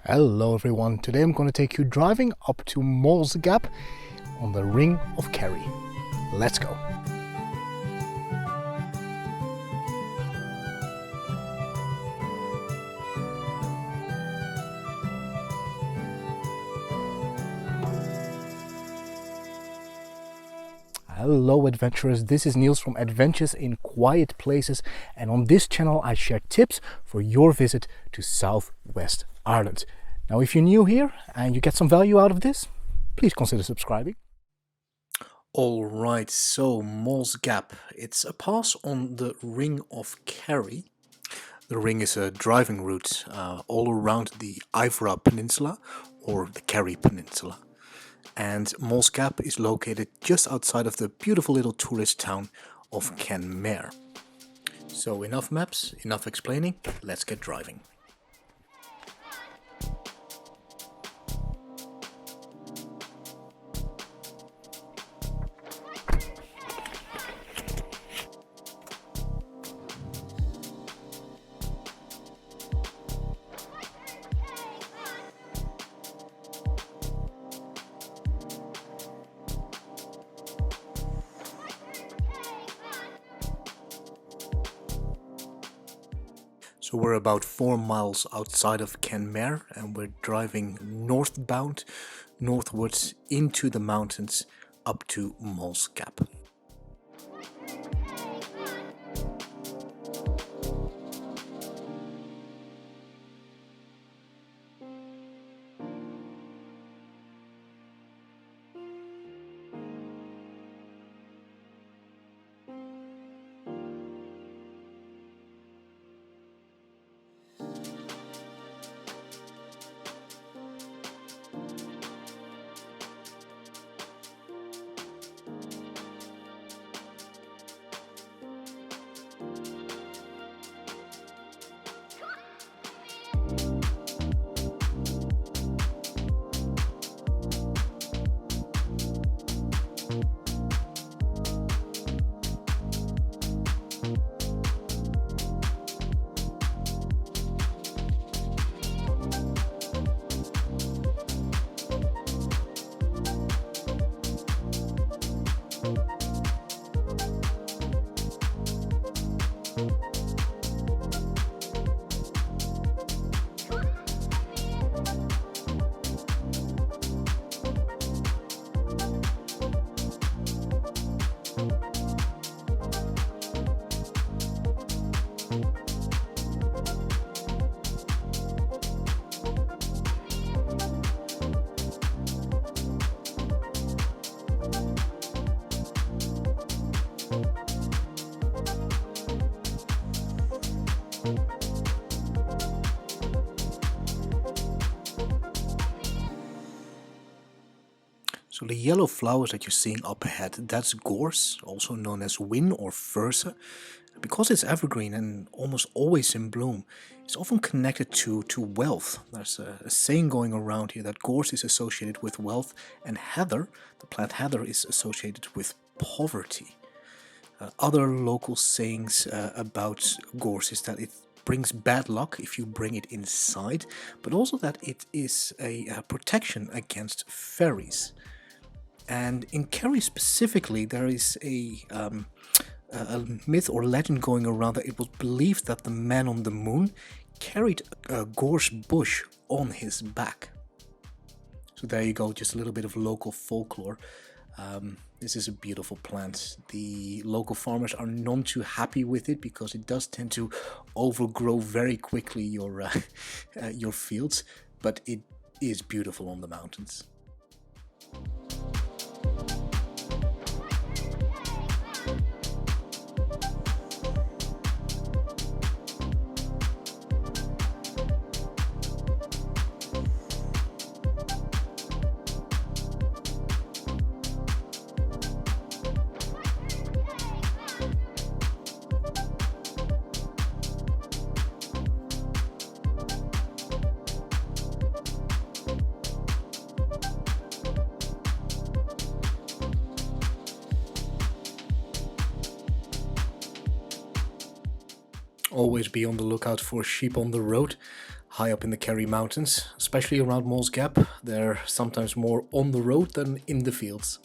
Hello everyone, today I'm going to take you driving up to Molls Gap on the Ring of Kerry. Let's go! Hello adventurers, this is Niels from Adventures in Quiet Places, and on this channel I share tips for your visit to Southwest Ireland. Now if you're new here and you get some value out of this, please consider subscribing. Alright, so Molls Gap, it's a pass on the Ring of Kerry. The ring is a driving route all around the Ivra Peninsula or the Kerry Peninsula. And Molls Gap is located just outside of the beautiful little tourist town of Kenmare. So enough maps, enough explaining, let's get driving. So we're about 4 miles outside of Kenmare and we're driving northbound, northwards into the mountains up to Molls Gap. So the yellow flowers that you're seeing up ahead, that's Gorse, also known as Whin or Versa. Because it's evergreen and almost always in bloom, it's often connected to wealth. There's a saying going around here that Gorse is associated with wealth and heather, the plant heather, is associated with poverty. Other local sayings about Gorse is that it brings bad luck if you bring it inside, but also that it is a protection against fairies. And in Kerry specifically, there is a myth or legend going around that it was believed that the man on the moon carried a gorse bush on his back. So there you go, just a little bit of local folklore. This is a beautiful plant. The local farmers are none too happy with it because it does tend to overgrow very quickly your fields, but it is beautiful on the mountains. Always be on the lookout for sheep on the road. high up in the Kerry Mountains, especially around Molls Gap. They're sometimes more on the road than in the fields.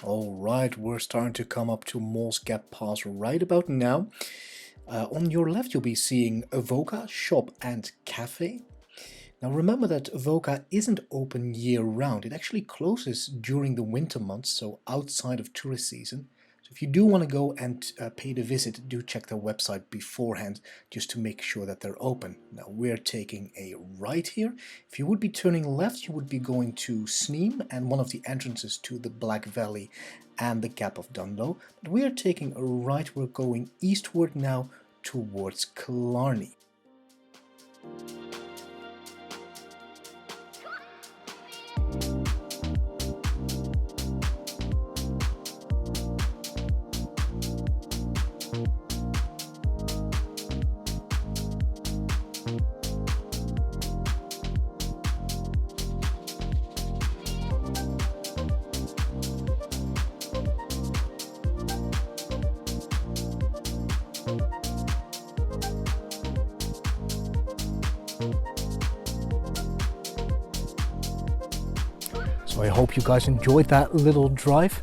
Alright, we're starting to come up to Molls Gap Pass right about now. On your left you'll be seeing Avoca Shop and Cafe. Now remember that Avoca isn't open year-round. It actually closes during the winter months, so outside of tourist season. So if you do want to go and pay the visit, do check their website beforehand just to make sure that they're open. Now we're taking a right here. If you would be turning left, you would be going to Sneem and one of the entrances to the Black Valley and the Gap of Dunlow. But we are taking a right. We're going eastward now towards Killarney. So I hope you guys enjoyed that little drive.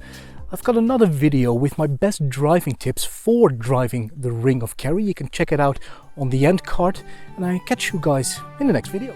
I've got another video with my best driving tips for driving the Ring of Kerry. You can check it out on the end card, and I catch you guys in the next video.